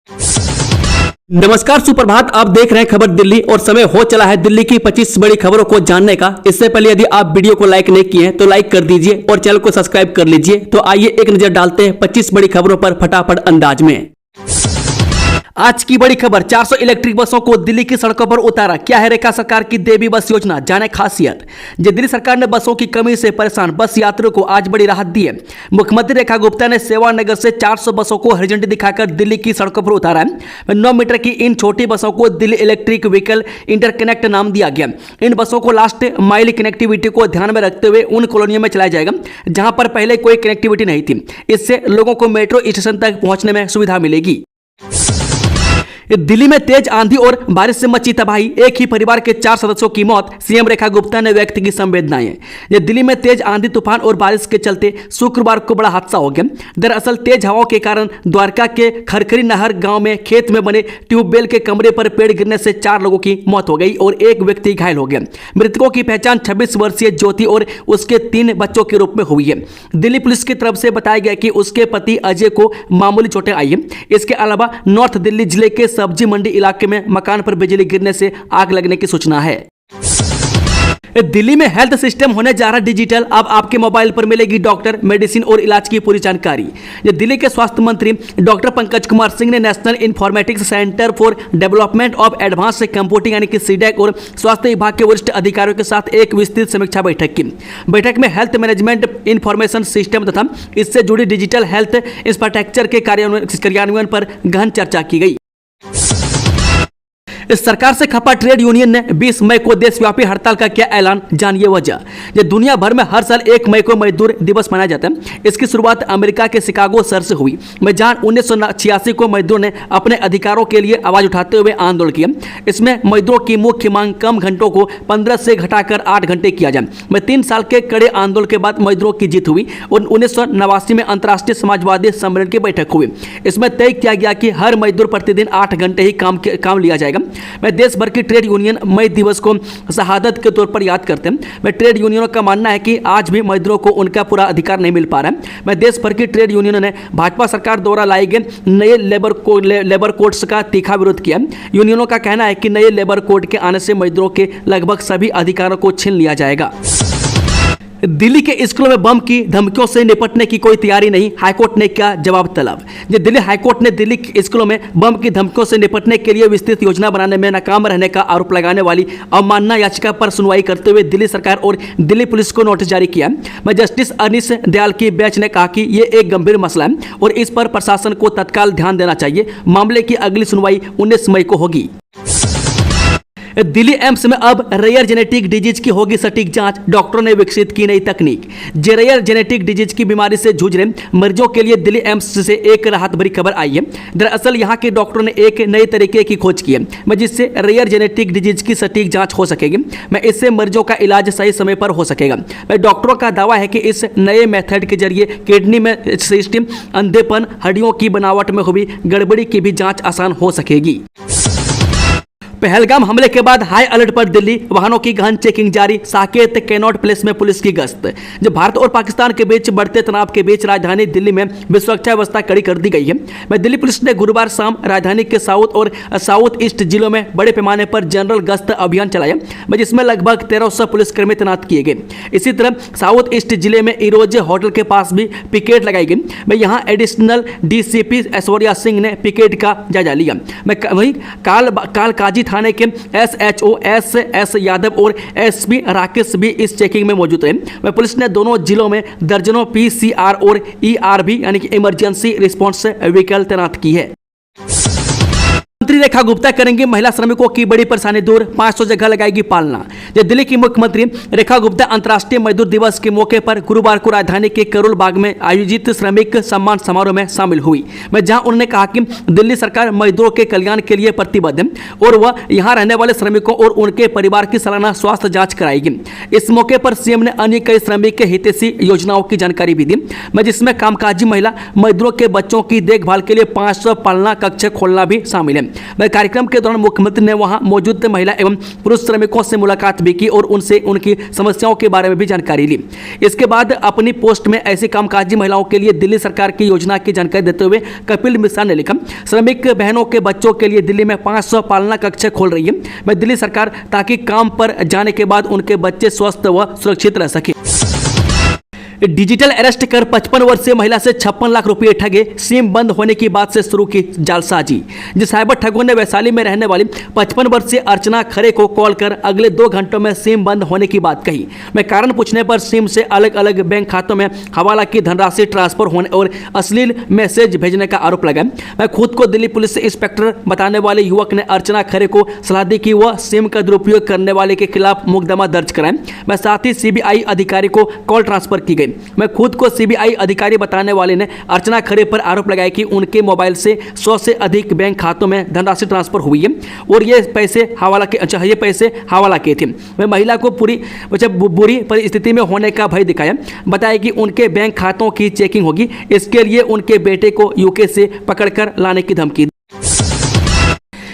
नमस्कार, सुप्रभात। आप देख रहे हैं खबर दिल्ली और समय हो चला है दिल्ली की 25 बड़ी खबरों को जानने का। इससे पहले यदि आप वीडियो को लाइक नहीं किए हैं तो लाइक कर दीजिए और चैनल को सब्सक्राइब कर लीजिए। तो आइए एक नजर डालते हैं 25 बड़ी खबरों पर फटाफट अंदाज में। आज की बड़ी खबर, 400 इलेक्ट्रिक बसों को दिल्ली की सड़कों पर उतारा। क्या है रेखा सरकार की देवी बस योजना, जाने खासियत। दिल्ली सरकार ने बसों की कमी से परेशान बस यात्रियों को आज बड़ी राहत दी है। मुख्यमंत्री रेखा गुप्ता ने सेवा नगर से 400 बसों को हरी झंडी दिखाकर दिल्ली की सड़कों पर उतारा है। 9 मीटर की इन छोटी बसों को दिल्ली इलेक्ट्रिक व्हीकल इंटरकनेक्ट नाम दिया गया। इन बसों को लास्ट माइल कनेक्टिविटी को ध्यान में रखते हुए उन कॉलोनियों में चलाया जाएगा जहां पर पहले कोई कनेक्टिविटी नहीं थी। इससे लोगों को मेट्रो स्टेशन तक पहुंचने में सुविधा मिलेगी। दिल्ली में तेज आंधी और बारिश से मची तबाही, एक ही परिवार के 4 सदस्यों की मौत। सीएम रेखा गुप्ता ने व्यक्त की संवेदनाएं। दिल्ली में तेज आंधी तूफान और बारिश के चलते शुक्रवार को बड़ा हादसा हो गया। दरअसल तेज हवाओं के कारण द्वारका के खरखरी नहर गांव में खेत में बने ट्यूबवेल के कमरे पर पेड़ गिरने से 4 लोगों की मौत हो गई और एक व्यक्ति घायल हो गया। मृतकों की पहचान 26 वर्षीय ज्योति और उसके 3 बच्चों के रूप में हुई है। दिल्ली पुलिस की तरफ से बताया गया कि उसके पति अजय को मामूली चोटें आई है। इसके अलावा नॉर्थ दिल्ली जिले के सब्जी मंडी इलाके में मकान पर बिजली गिरने से आग लगने की सूचना है। दिल्ली में हेल्थ सिस्टम होने जा रहा डिजिटल। अब आपके मोबाइल पर मिलेगी डॉक्टर, मेडिसिन और इलाज की पूरी जानकारी। दिल्ली के स्वास्थ्य मंत्री डॉक्टर पंकज कुमार सिंह ने national informatics centre for development of advance computing यानी कि सीडेक और स्वास्थ्य विभाग के वरिष्ठ अधिकारियों के साथ एक विस्तृत समीक्षा बैठक की। बैठक में हेल्थ मैनेजमेंट इंफॉर्मेशन सिस्टम तथा इससे जुड़ी डिजिटल हेल्थ इंफ्रास्ट्रक्चर के कार्यान्वयन पर गहन चर्चा की गई। इस सरकार से खपा ट्रेड यूनियन ने 20 मई को देशव्यापी हड़ताल का किया ऐलान, जानिए वजह। दुनिया भर में हर साल 1 मई को मजदूर दिवस मनाया जाता है। इसकी शुरुआत अमेरिका के शिकागो शहर से हुई, जहां 1986 को मजदूर ने अपने अधिकारों के लिए आवाज उठाते हुए आंदोलन किया। इसमें मजदूरों की मुख्य मांग कम घंटों को 15 से घटाकर 8 घंटे किया जाए। 3 साल के कड़े आंदोलन के बाद मजदूरों की जीत हुई और 1989 में अंतर्राष्ट्रीय समाजवादी सम्मेलन की बैठक हुई। इसमें तय किया गया कि हर मजदूर प्रतिदिन 8 घंटे ही काम लिया जाएगा। देश भर की ट्रेड यूनियन मई दिवस को शहादत के तौर पर याद करते हैं। ट्रेड यूनियनों का मानना है कि आज भी मजदूरों को उनका पूरा अधिकार नहीं मिल पा रहा है। देश भर की ट्रेड यूनियनों ने भाजपा सरकार द्वारा लाए गए नए लेबर कोड्स का तीखा विरोध किया। यूनियनों का कहना है कि नए लेबर कोड के आने से मजदूरों के लगभग सभी अधिकारों को छीन लिया जाएगा। दिल्ली के स्कूलों में बम की धमकियों से निपटने की कोई तैयारी नहीं, हाईकोर्ट ने किया जवाब तलब। दिल्ली हाईकोर्ट ने दिल्ली के स्कूलों में बम की धमकियों से निपटने के लिए विस्तृत योजना बनाने में नाकाम रहने का आरोप लगाने वाली अवमानना याचिका पर सुनवाई करते हुए दिल्ली सरकार और दिल्ली पुलिस को नोटिस जारी किया। जस्टिस अनीस दयाल की बेंच ने कहा कि यह एक गंभीर मसला है और इस पर प्रशासन को तत्काल ध्यान देना चाहिए। मामले की अगली सुनवाई 19 मई को होगी। दिल्ली एम्स में अब रेयर जेनेटिक डिजीज की होगी सटीक जांच, डॉक्टरों ने विकसित की नई तकनीक। रेयर जेनेटिक डिजीज की बीमारी से जूझ रहे मरीजों के लिए दिल्ली एम्स से एक राहत भरी खबर आई है। दरअसल यहां के डॉक्टरों ने एक नए तरीके की खोज की है जिससे रेयर जेनेटिक डिजीज की सटीक जांच हो सकेगी। इससे मरीजों का इलाज सही समय पर हो सकेगा। डॉक्टरों का दावा है कि इस नए मेथड के जरिए किडनी में सिस्टम, अंधेपन, हड्डियों की बनावट में हुई गड़बड़ी की भी जांच आसान हो सकेगी। पहलगाम हमले के बाद हाई अलर्ट पर दिल्ली, वाहनों की गहन चेकिंग जारी। साकेत कैनॉट प्लेस में पुलिस की गश्त। भारत और पाकिस्तान के बीच बढ़ते तनाव के बीच राजधानी दिल्ली में सुरक्षा व्यवस्था कड़ी कर दी गई है। दिल्ली पुलिस ने गुरुवार शाम राजधानी के साउथ और साउथ ईस्ट जिलों में बड़े पैमाने पर जनरल गश्त अभियान चलाया, जिसमें लगभग 1300 पुलिसकर्मी तैनात किए गए। इसी तरह साउथ ईस्ट जिले में इरोज होटल के पास भी पिकेट लगाई गई। यहाँ एडिशनल डीसीपी ऐश्वर्या सिंह ने पिकेट का जायजा लिया। वहीं कालकाजी थाने के SHO एस यादव और SP राकेश भी इस चेकिंग में मौजूद रहे। पुलिस ने दोनों जिलों में दर्जनों PCR और ERV यानी कि इमरजेंसी रिस्पांस व्हीकल तैनात की है। मंत्री रेखा गुप्ता करेंगे महिला श्रमिकों की बड़ी परेशानी दूर, 500 जगह लगाएगी पालना। दिल्ली की मुख्यमंत्री रेखा गुप्ता अंतर्राष्ट्रीय मजदूर दिवस के मौके पर गुरुवार को राजधानी के करोल बाग में आयोजित श्रमिक सम्मान समारोह में शामिल हुई, जहां उन्होंने कहा कि दिल्ली सरकार मजदूरों के कल्याण के लिए प्रतिबद्ध है और वह यहां रहने वाले श्रमिकों और उनके परिवार की सालाना स्वास्थ्य जांच कराएगी। इस मौके पर सीएम ने अन्य कई श्रमिक हितैषी योजनाओं की जानकारी भी दी, जिसमें कामकाजी महिला मजदूरों के बच्चों की देखभाल के लिए 500 पालना कक्ष खोलना भी शामिल है। वह कार्यक्रम के दौरान मुख्यमंत्री ने वहां मौजूद महिला एवं पुरुष श्रमिकों से मुलाकात भी की और उनसे उनकी समस्याओं के बारे में भी जानकारी ली। इसके बाद अपनी पोस्ट में ऐसी कामकाजी महिलाओं के लिए दिल्ली सरकार की योजना की जानकारी देते हुए कपिल मिश्रा ने लिखा, श्रमिक बहनों के बच्चों के लिए दिल्ली में 500 पालना कक्षा खोल रही है मैं दिल्ली सरकार, ताकि काम पर जाने के बाद उनके बच्चे स्वस्थ व सुरक्षित रह सके। डिजिटल अरेस्ट कर 55 वर्षीय महिला से 56 लाख रुपए ठगे, सिम बंद होने की बात से शुरू की जालसाजी। जिस साइबर ठगों ने वैशाली में रहने वाली 55 वर्षीय अर्चना खरे को कॉल कर अगले 2 घंटों में सिम बंद होने की बात कही। मैं कारण पूछने पर सिम से अलग अलग बैंक खातों में हवाला की धनराशि ट्रांसफर होने और अश्लील मैसेज भेजने का आरोप लगाया। मैं खुद को दिल्ली पुलिस इंस्पेक्टर बताने वाले युवक ने अर्चना खरे को सलाह दी कि वह सिम का दुरुपयोग करने वाले के खिलाफ मुकदमा दर्ज कराएं। मैं साथ ही सीबीआई अधिकारी को कॉल ट्रांसफर की गई। मैं खुद को सीबीआई अधिकारी बताने वाले ने अर्चना खरे पर आरोप लगाया कि उनके मोबाइल से 100 से अधिक बैंक खातों में धनराशि ट्रांसफर हुई है और ये पैसे हवाला के थे। मैं महिला को बुरी परिस्थिति में होने का भय दिखाया, बताया कि उनके बैंक खातों की चेकिंग होगी, इसके लिए उनके बेटे को यूके से पकड़कर लाने की धमकी दी।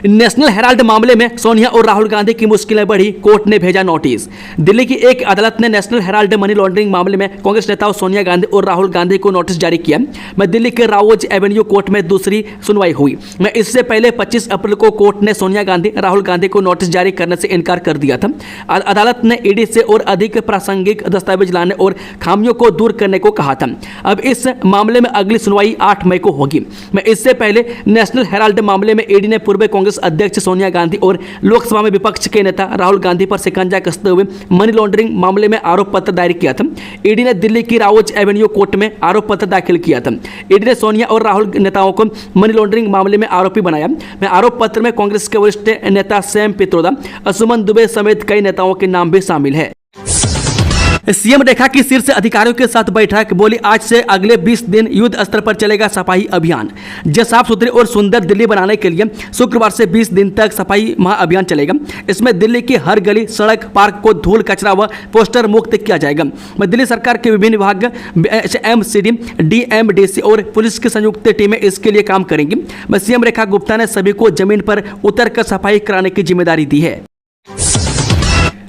नेशनल हेराल्ड मामले में सोनिया और राहुल गांधी की मुश्किलें बढ़ी, कोर्ट ने भेजा नोटिस। दिल्ली की एक अदालत ने नेशनल हेराल्ड मनी लॉन्ड्रिंग मामले में कांग्रेस नेताओं सोनिया गांधी और राहुल गांधी को नोटिस जारी किया। मैं दिल्ली के राउज एवेन्यू कोर्ट में दूसरी सुनवाई हुई। मैं इससे पहले 25 अप्रैल को कोर्ट ने सोनिया गांधी राहुल गांधी को नोटिस जारी करने से इनकार कर दिया था। अदालत ने ईडी से और अधिक प्रासंगिक दस्तावेज लाने और खामियों को दूर करने को कहा था। अब इस मामले में अगली सुनवाई 8 मई को होगी। मैं इससे पहले नेशनल हेराल्ड मामले में ईडी ने पूर्व कांग्रेस अध्यक्ष सोनिया गांधी और लोकसभा में विपक्ष के नेता राहुल गांधी पर शिकंजा कसते हुए मनी लॉन्ड्रिंग मामले में आरोप पत्र दायर किया था। ईडी ने दिल्ली की राउज एवेन्यू कोर्ट में आरोप पत्र दाखिल किया था। ईडी ने सोनिया और राहुल नेताओं को मनी लॉन्ड्रिंग मामले में आरोपी बनाया। मैं आरोप पत्र में कांग्रेस के वरिष्ठ नेता सैम पित्रोदा, असुमन दुबे समेत कई नेताओं के नाम भी शामिल है। सीएम रेखा की शीर्ष अधिकारियों के साथ बैठक, बोली आज से अगले 20 दिन युद्ध स्तर पर चलेगा सफाई अभियान। जो साफ सुथरी और सुंदर दिल्ली बनाने के लिए शुक्रवार से 20 दिन तक सफाई महाअभियान चलेगा। इसमें दिल्ली की हर गली, सड़क, पार्क को धूल, कचरा व पोस्टर मुक्त किया जाएगा। मैं दिल्ली सरकार के विभिन्न विभाग, एमसीडी, डीएमडीसी और पुलिस की संयुक्त टीमें इसके लिए काम करेंगी। मैं सीएम रेखा गुप्ता ने सभी को जमीन पर उतरकर सफाई कराने की जिम्मेदारी दी है।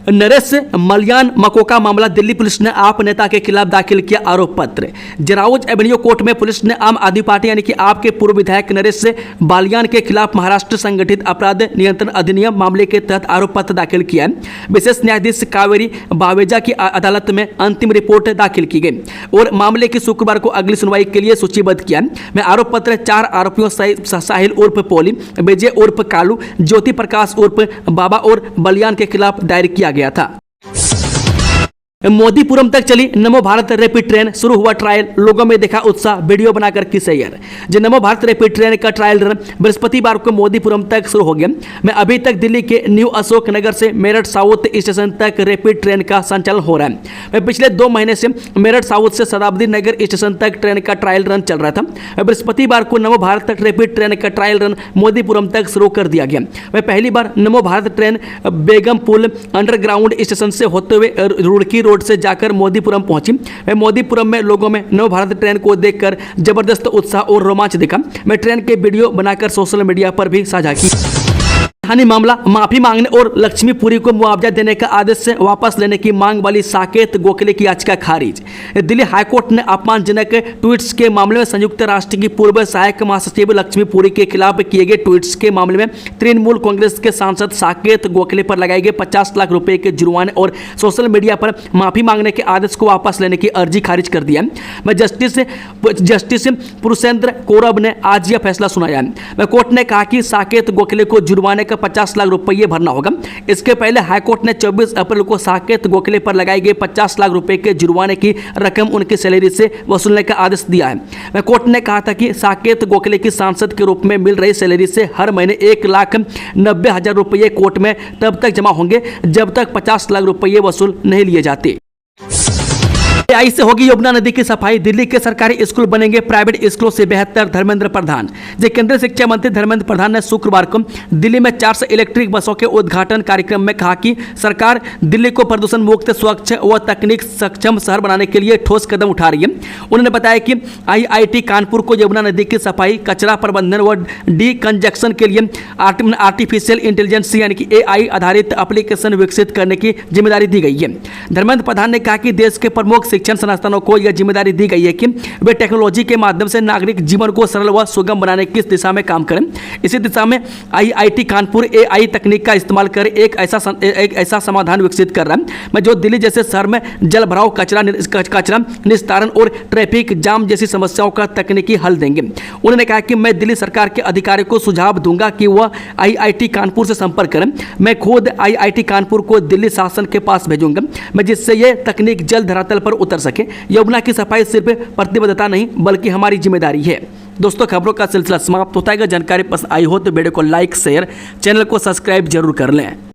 नरेश मल्यान मकोका मामला, दिल्ली पुलिस ने आप नेता के खिलाफ दाखिल किया आरोप पत्र। जराउज एवेन्यू कोर्ट में पुलिस ने आम आदमी पार्टी यानी कि आप के पूर्व विधायक नरेश बालियान के खिलाफ महाराष्ट्र संगठित अपराध नियंत्रण अधिनियम मामले के तहत आरोप पत्र दाखिल किया है। विशेष न्यायाधीश कावेरी बावेजा की अदालत में अंतिम रिपोर्ट दाखिल की गई और मामले की शुक्रवार को अगली सुनवाई के लिए सूचीबद्ध किया। मैं आरोप पत्र 4 आरोपियों साहिल उर्फ पोली, विजय उर्फ कालू, ज्योति प्रकाश उर्फ बाबा और बलियान के खिलाफ दायर किया गया था। मोदीपुरम तक चली नमो भारत रैपिड ट्रेन, शुरू हुआ ट्रायल, लोगों में देखा उत्साह, वीडियो बनाकर की शेयर। जो नमो भारत रैपिड ट्रेन का ट्रायल रन बृहस्पतिवार को मोदीपुरम तक शुरू हो गया। मैं अभी तक दिल्ली के न्यू अशोक नगर से मेरठ साउथ स्टेशन तक रैपिड ट्रेन का संचालन हो रहा है। मैं पिछले 2 महीने से मेरठ साउथ से शताब्दी नगर स्टेशन तक ट्रेन का ट्रायल रन चल रहा था। बृहस्पतिवार को नमो भारत तक रैपिड ट्रेन का ट्रायल रन मोदीपुरम तक शुरू कर दिया गया। मैं पहली बार नमो Bharat train Begumpul underground station से होते हुए रुड़की रोड से जाकर मोदीपुरम पहुंची। मैं मोदीपुरम में लोगों में नव भारत ट्रेन को देखकर जबरदस्त उत्साह और रोमांच दिखा। मैं ट्रेन के वीडियो बनाकर सोशल मीडिया पर भी साझा की। राजधानी मामला, माफी मांगने और लक्ष्मीपुरी को मुआवजा देने का आदेश से वापस लेने की मांग वाली साकेत गोखले की याचिका खारिज। दिल्ली हाईकोर्ट ने अपमानजनक ट्वीट्स के मामले में संयुक्त राष्ट्र की पूर्व सहायक महासचिव लक्ष्मीपुरी के खिलाफ किए गए ट्वीट्स के मामले में तृणमूल कांग्रेस के सांसद साकेत गोखले पर लगाए गए 50 लाख रुपए के जुर्माने और सोशल मीडिया पर माफी मांगने के आदेश को वापस लेने की अर्जी खारिज कर दिया। मैं जस्टिस पुरुषेंद्र कौरव ने आज यह फैसला सुनाया। मैं कोर्ट ने कहा कि साकेत गोखले को जुर्माने का 50 लाख रुपये भरना होगा। इसके पहले हाईकोर्ट ने 24 अप्रैल को साकेत गोखले पर लगाए गए 50 लाख रुपए के जुर्माने की रकम उनकी सैलरी से वसूलने का आदेश दिया है। कोर्ट ने कहा था कि साकेत गोखले की सांसद के रूप में मिल रही सैलरी से हर महीने 1,90,000 रुपये कोर्ट में तब तक जमा होंगे जब तक 50 लाख रुपये वसूल नहीं लिए जाते। AI से होगी यमुना नदी की सफाई, दिल्ली के सरकारी स्कूल बनेंगे प्राइवेट स्कूलों से बेहतर, धर्मेंद्र प्रधान। केंद्रीय शिक्षा मंत्री धर्मेंद्र प्रधान ने शुक्रवार को दिल्ली में 400 इलेक्ट्रिक बसों के उद्घाटन कार्यक्रम में कहा कि सरकार दिल्ली को प्रदूषण मुक्त, स्वच्छ व तकनीक सक्षम शहर बनाने के लिए ठोस कदम उठा रही है। उन्होंने बताया कि IIT कानपुर को यमुना नदी की सफाई, कचरा प्रबंधन व डीकंजक्शन के लिए आर्टिफिशियल इंटेलिजेंस यानी कि AI आधारित एप्लीकेशन विकसित करने की जिम्मेदारी दी गई है। धर्मेंद्र प्रधान ने कहा कि देश के प्रमुख शिक्षण संस्थानों को यह जिम्मेदारी दी गई है कि वे टेक्नोलॉजी के माध्यम से नागरिक जीवन को सरल व सुगम बनाने की दिशा में काम करें। इसी दिशा में IIT कानपुर AI तकनीक का इस्तेमाल कर एक ऐसा समाधान विकसित कर रहा है मैं जो दिल्ली जैसे शहर में जल भराव, कचरा निस्तारण और ट्रैफिक जाम जैसी समस्याओं का तकनीकी हल देंगे। उन्होंने कहा कि मैं दिल्ली सरकार के अधिकारियों को सुझाव दूंगा कि वह IIT कानपुर से संपर्क करें। मैं खुद IIT कानपुर को दिल्ली शासन के पास भेजूंगा मैं जिससे यह तकनीक जल्द धरातल पर उतर सके। यमुना की सफाई सिर्फ प्रतिबद्धता नहीं बल्कि हमारी जिम्मेदारी है। दोस्तों, खबरों का सिलसिला समाप्त होता है। अगर जानकारी पसंद आई हो तो वीडियो को लाइक, शेयर, चैनल को सब्सक्राइब जरूर कर लें।